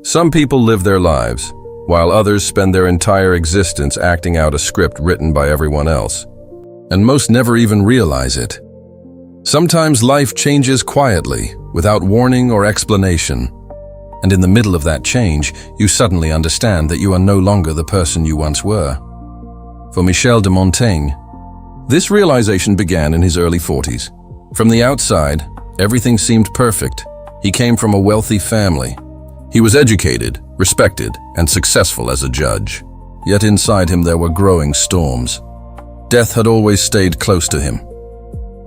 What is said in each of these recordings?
Some people live their lives, while others spend their entire existence acting out a script written by everyone else. And most never even realize it. Sometimes life changes quietly, without warning or explanation. And in the middle of that change, you suddenly understand that you are no longer the person you once were. For Michel de Montaigne, this realization began in his early 40s. From the outside, everything seemed perfect. He came from a wealthy family. He was educated, respected, and successful as a judge. Yet inside him there were growing storms. Death had always stayed close to him.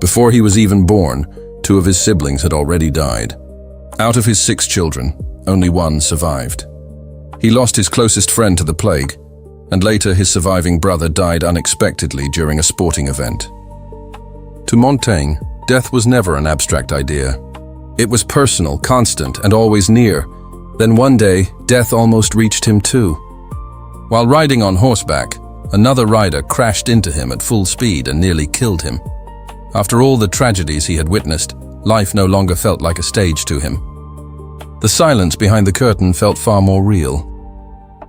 Before he was even born, 2 of his siblings had already died. Out of his 6 children, only 1 survived. He lost his closest friend to the plague, and later his surviving brother died unexpectedly during a sporting event. To Montaigne, death was never an abstract idea. It was personal, constant, and always near. Then one day, death almost reached him too. While riding on horseback, another rider crashed into him at full speed and nearly killed him. After all the tragedies he had witnessed, life no longer felt like a stage to him. The silence behind the curtain felt far more real.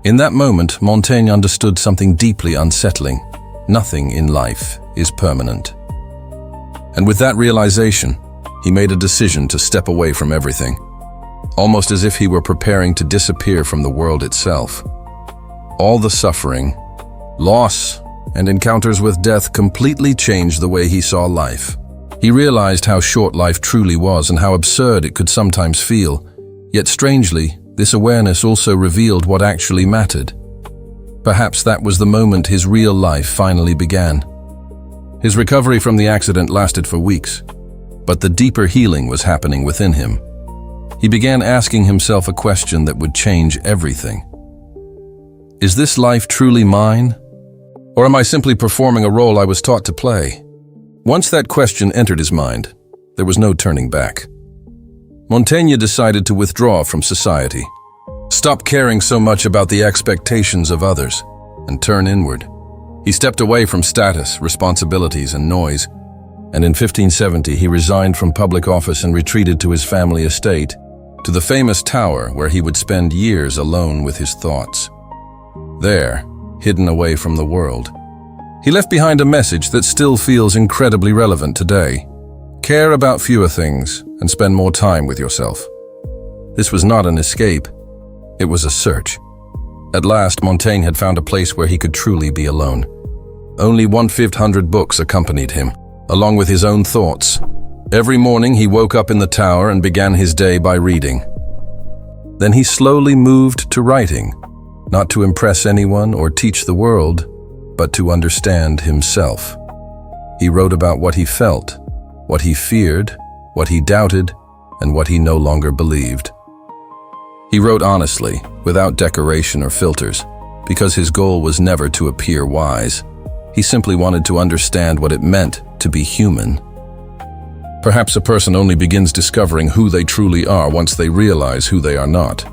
In that moment, Montaigne understood something deeply unsettling. Nothing in life is permanent. And with that realization, he made a decision to step away from everything, almost as if he were preparing to disappear from the world itself. All the suffering, loss, and encounters with death completely changed the way he saw life. He realized how short life truly was and how absurd it could sometimes feel. Yet strangely, this awareness also revealed what actually mattered. Perhaps that was the moment his real life finally began. His recovery from the accident lasted for weeks, but the deeper healing was happening within him. He began asking himself a question that would change everything. Is this life truly mine? Or am I simply performing a role I was taught to play? Once that question entered his mind, there was no turning back. Montaigne decided to withdraw from society, stop caring so much about the expectations of others, and turn inward. He stepped away from status, responsibilities, and noise, and in 1570 he resigned from public office and retreated to his family estate, to the famous tower where he would spend years alone with his thoughts. There, hidden away from the world, he left behind a message that still feels incredibly relevant today. Care about fewer things and spend more time with yourself. This was not an escape, it was a search. At last, Montaigne had found a place where he could truly be alone. Only 1,500 books accompanied him, along with his own thoughts. Every morning he woke up in the tower and began his day by reading. Then he slowly moved to writing, not to impress anyone or teach the world, but to understand himself. He wrote about what he felt, what he feared, what he doubted, and what he no longer believed. He wrote honestly, without decoration or filters, because his goal was never to appear wise. He simply wanted to understand what it meant to be human. Perhaps a person only begins discovering who they truly are once they realize who they are not.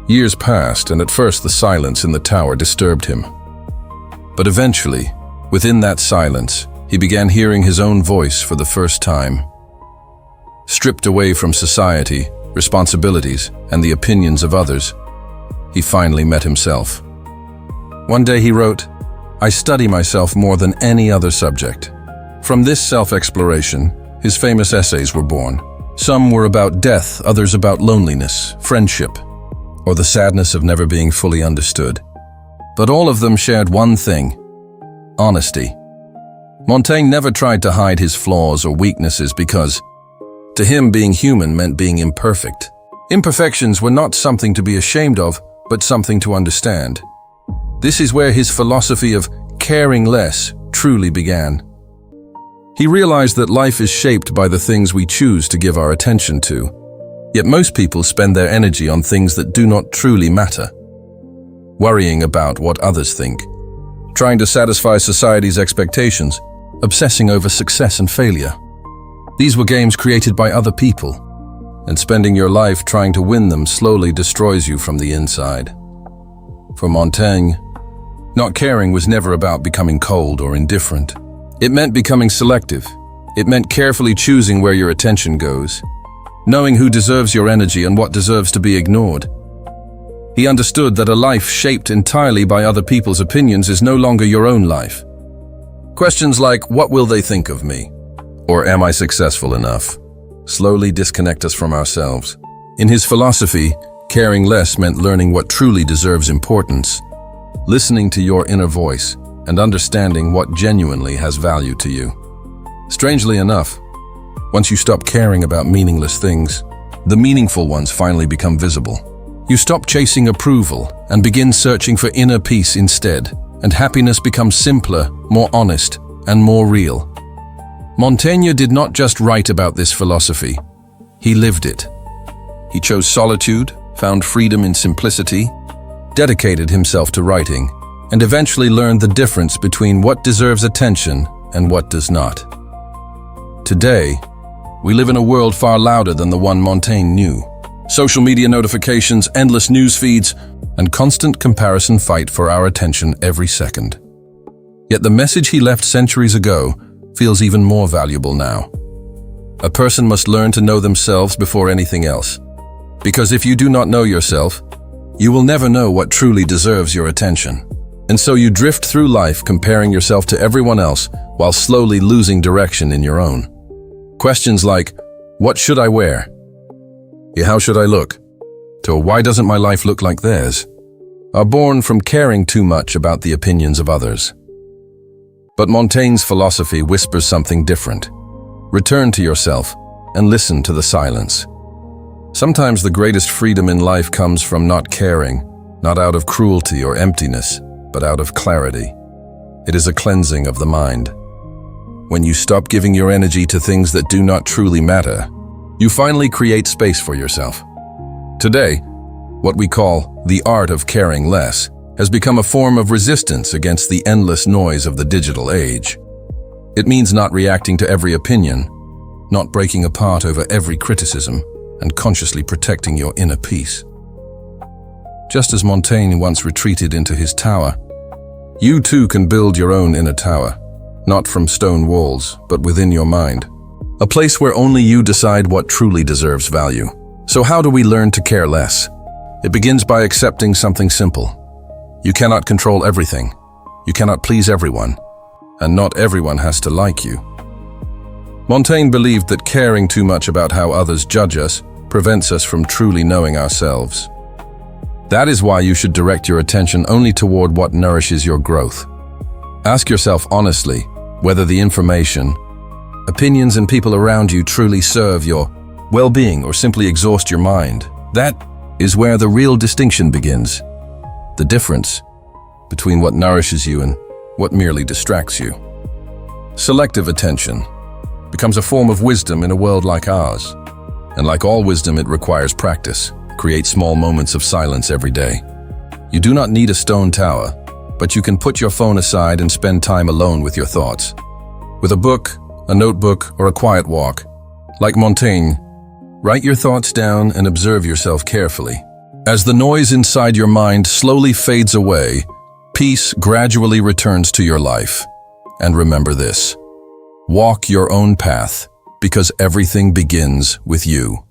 Years passed, and at first the silence in the tower disturbed him. But eventually, within that silence, he began hearing his own voice for the first time. Stripped away from society, responsibilities, and the opinions of others, he finally met himself. One day he wrote, "I study myself more than any other subject." From this self-exploration, his famous essays were born. Some were about death, others about loneliness, friendship, or the sadness of never being fully understood. But all of them shared one thing: honesty. Montaigne never tried to hide his flaws or weaknesses because, to him, being human meant being imperfect. Imperfections were not something to be ashamed of, but something to understand. This is where his philosophy of caring less truly began. He realized that life is shaped by the things we choose to give our attention to. Yet most people spend their energy on things that do not truly matter. Worrying about what others think, trying to satisfy society's expectations, obsessing over success and failure. These were games created by other people, and spending your life trying to win them slowly destroys you from the inside. For Montaigne, not caring was never about becoming cold or indifferent. It meant becoming selective. It meant carefully choosing where your attention goes, knowing who deserves your energy and what deserves to be ignored. He understood that a life shaped entirely by other people's opinions is no longer your own life. Questions like, what will they think of me? Or am I successful enough? Slowly disconnect us from ourselves. In his philosophy, caring less meant learning what truly deserves importance, listening to your inner voice, and understanding what genuinely has value to you. Strangely enough, once you stop caring about meaningless things, the meaningful ones finally become visible. You stop chasing approval and begin searching for inner peace instead, and happiness becomes simpler, more honest, and more real. Montaigne did not just write about this philosophy, he lived it. He chose solitude, found freedom in simplicity, dedicated himself to writing, and eventually learned the difference between what deserves attention and what does not. Today, we live in a world far louder than the one Montaigne knew. Social media notifications, endless news feeds, and constant comparison fight for our attention every second. Yet the message he left centuries ago feels even more valuable now. A person must learn to know themselves before anything else. Because if you do not know yourself, you will never know what truly deserves your attention. And so you drift through life comparing yourself to everyone else while slowly losing direction in your own. Questions like, what should I wear? How should I look? To why doesn't my life look like theirs? Are born from caring too much about the opinions of others. But Montaigne's philosophy whispers something different. Return to yourself and listen to the silence. Sometimes the greatest freedom in life comes from not caring, not out of cruelty or emptiness, but out of clarity. It is a cleansing of the mind. When you stop giving your energy to things that do not truly matter, you finally create space for yourself. Today, what we call the art of caring less has become a form of resistance against the endless noise of the digital age. It means not reacting to every opinion, not breaking apart over every criticism, and consciously protecting your inner peace. Just as Montaigne once retreated into his tower, you too can build your own inner tower, not from stone walls, but within your mind. A place where only you decide what truly deserves value. So how do we learn to care less? It begins by accepting something simple. You cannot control everything. You cannot please everyone. And not everyone has to like you. Montaigne believed that caring too much about how others judge us prevents us from truly knowing ourselves. That is why you should direct your attention only toward what nourishes your growth. Ask yourself honestly whether the information, opinions, and people around you truly serve your well-being or simply exhaust your mind. That is where the real distinction begins. The difference between what nourishes you and what merely distracts you. Selective attention becomes a form of wisdom in a world like ours. And like all wisdom, it requires practice. Create small moments of silence every day. You do not need a stone tower, but you can put your phone aside and spend time alone with your thoughts. With a book, a notebook, or a quiet walk. Like Montaigne, write your thoughts down and observe yourself carefully. As the noise inside your mind slowly fades away, peace gradually returns to your life. And remember this: walk your own path, because everything begins with you.